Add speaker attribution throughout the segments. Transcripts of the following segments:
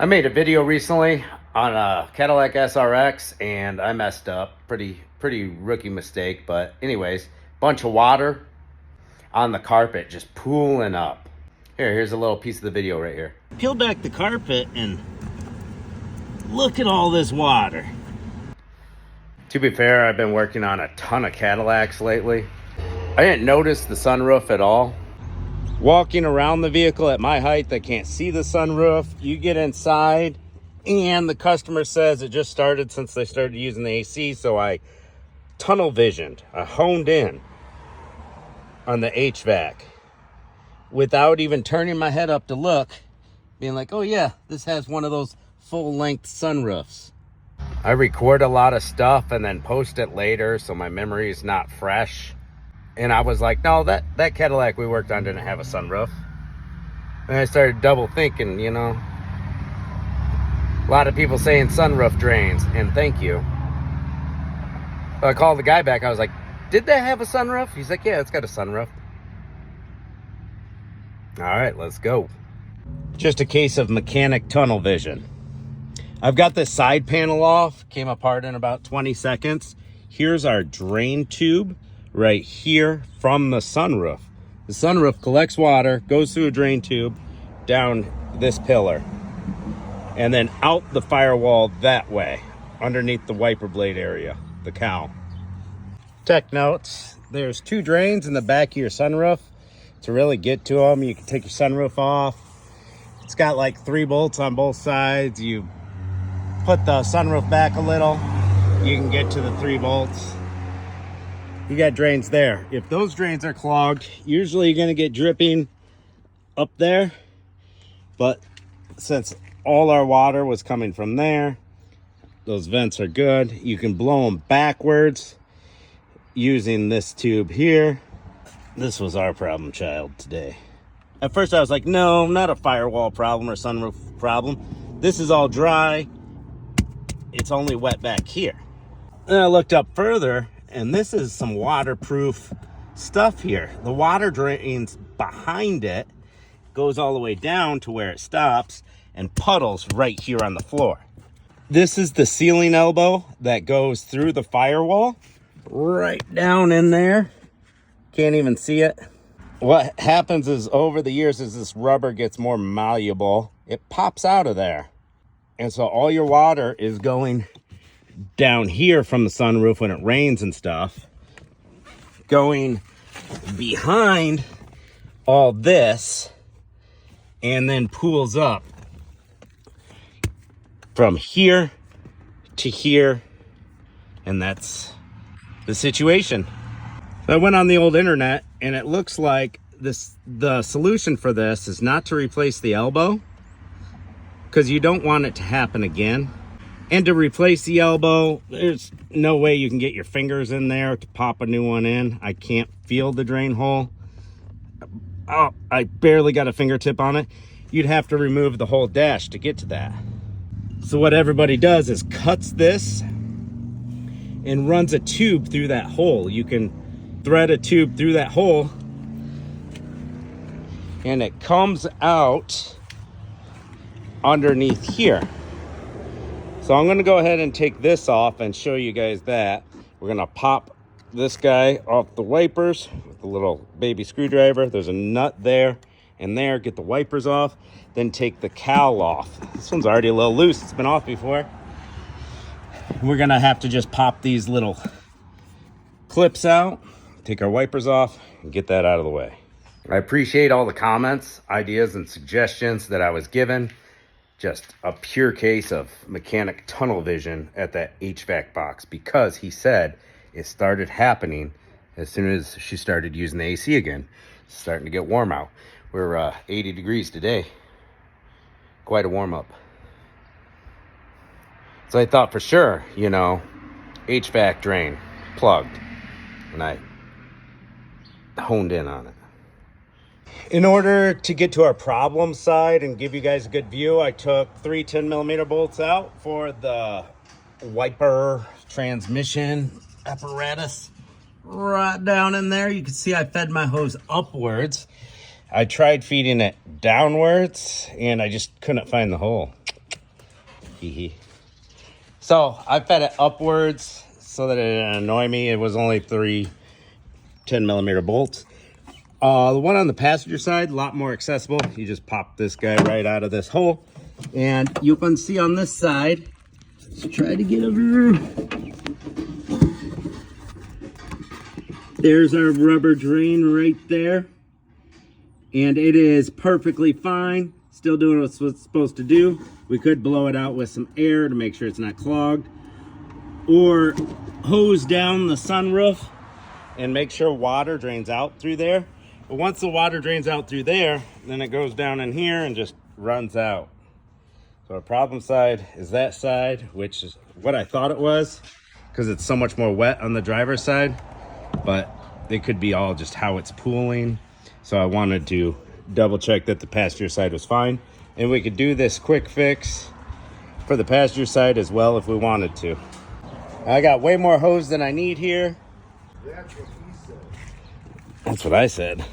Speaker 1: I made a video recently on a Cadillac SRX and I messed up. Pretty rookie mistake, but anyways, bunch of water on the carpet just pooling up. Here's a little piece of the video right here.
Speaker 2: Peel back the carpet and look at all this water.
Speaker 1: To be fair, I've been working on a ton of Cadillacs lately. I didn't notice the sunroof at all. Walking around the vehicle at my height, I can't see the sunroof. You get inside and the customer says it just started since they started using the AC. So I tunnel visioned, I honed in on the HVAC without even turning my head up to look, being like, oh yeah, this has one of those full length sunroofs. I record a lot of stuff and then post it later, so my memory is not fresh. And I was like, no, that Cadillac we worked on didn't have a sunroof. And I started double thinking, you know. A lot of people saying sunroof drains, and thank you. So I called the guy back. I was like, did that have a sunroof? He's like, yeah, it's got a sunroof. All right, let's go. Just a case of mechanic tunnel vision. I've got this side panel off, came apart in about 20 seconds. Here's our drain tube right here from the sunroof. The sunroof collects water, goes through a drain tube down this pillar, and then out the firewall that way, underneath the wiper blade area, the cowl. Tech notes, there's 2 drains in the back of your sunroof. To really get to them, you can take your sunroof off. It's got like 3 bolts on both sides. You put the sunroof back a little, you can get to the 3 bolts. You got drains there. If those drains are clogged, usually you're gonna get dripping up there. But since all our water was coming from there, those vents are good. You can blow them backwards using this tube here. This was our problem child today. At first I was like, no, not a firewall problem or sunroof problem. This is all dry. It's only wet back here. Then I looked up further, and this is some waterproof stuff here. The water drains behind it, goes all the way down to where it stops, and puddles right here on the floor. This is the sealing elbow that goes through the firewall, right down in there. Can't even see it. What happens is over the years as this rubber gets more malleable, it pops out of there. And so all your water is going down here from the sunroof when it rains and stuff, going behind all this, and then pools up from here to here, and that's the situation. So I went on the old internet, and it looks like the solution for this is not to replace the elbow, because you don't want it to happen again. And to replace the elbow, there's no way you can get your fingers in there to pop a new one in. I can't feel the drain hole. Oh, I barely got a fingertip on it. You'd have to remove the whole dash to get to that. So what everybody does is cuts this and runs a tube through that hole. You can thread a tube through that hole, and it comes out underneath here. So I'm gonna go ahead and take this off and show you guys that. We're gonna pop this guy off the wipers with a little baby screwdriver. There's a nut there and there. Get the wipers off, then take the cowl off. This one's already a little loose. It's been off before. We're gonna have to just pop these little clips out, take our wipers off, and get that out of the way. I appreciate all the comments, ideas, and suggestions that I was given. Just a pure case of mechanic tunnel vision at that HVAC box, because he said it started happening as soon as she started using the AC again. It's starting to get warm out. We're 80 degrees today. Quite a warm up. So I thought for sure, you know, HVAC drain plugged, and I honed in on it. In order to get to our problem side and give you guys a good view, I took 3 10mm bolts out for the wiper transmission apparatus. Right down in there, you can see I fed my hose upwards. I tried feeding it downwards, and I just couldn't find the hole. Hee hee. So I fed it upwards so that it didn't annoy me. It was only 3 10mm bolts. The one on the passenger side, a lot more accessible. You just pop this guy right out of this hole. And you can see on this side, let's try to get over. There's our rubber drain right there. And it is perfectly fine. Still doing what it's supposed to do. We could blow it out with some air to make sure it's not clogged. Or hose down the sunroof and make sure water drains out through there. But once the water drains out through there, then it goes down in here and just runs out. So our problem side is that side, which is what I thought it was, because it's so much more wet on the driver's side. But it could be all just how it's pooling. So I wanted to double check that the passenger side was fine. And we could do this quick fix for the passenger side as well if we wanted to. I got way more hose than I need here.
Speaker 3: That's what he said.
Speaker 1: That's what I said.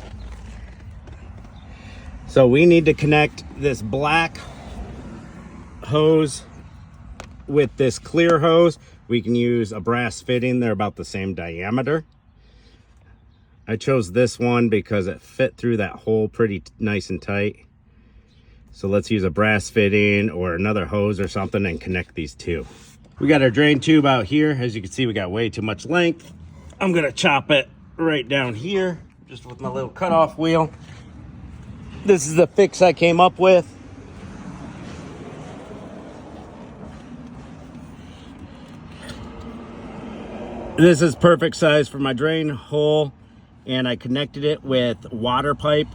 Speaker 1: So we need to connect this black hose with this clear hose. We can use a brass fitting. They're about the same diameter. I chose this one because it fit through that hole pretty nice and tight. So let's use a brass fitting or another hose or something and connect these two. We got our drain tube out here. As you can see, we got way too much length. I'm gonna chop it right down here, just with my little cutoff wheel. This is the fix I came up with. This is perfect size for my drain hole, and I connected it with water pipe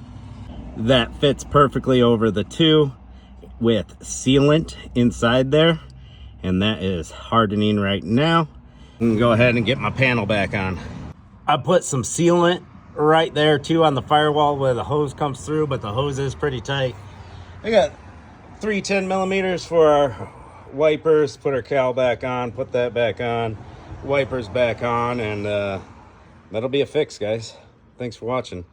Speaker 1: that fits perfectly over the two with sealant inside there, and that is hardening right now. I'm gonna go ahead and get my panel back on. I put some sealant right there too on the firewall where the hose comes through, but the hose is pretty tight. I got 3 10mm for our wipers. Put our cowl back on, put that back on, wipers back on, and that'll be a fix, guys. Thanks for watching.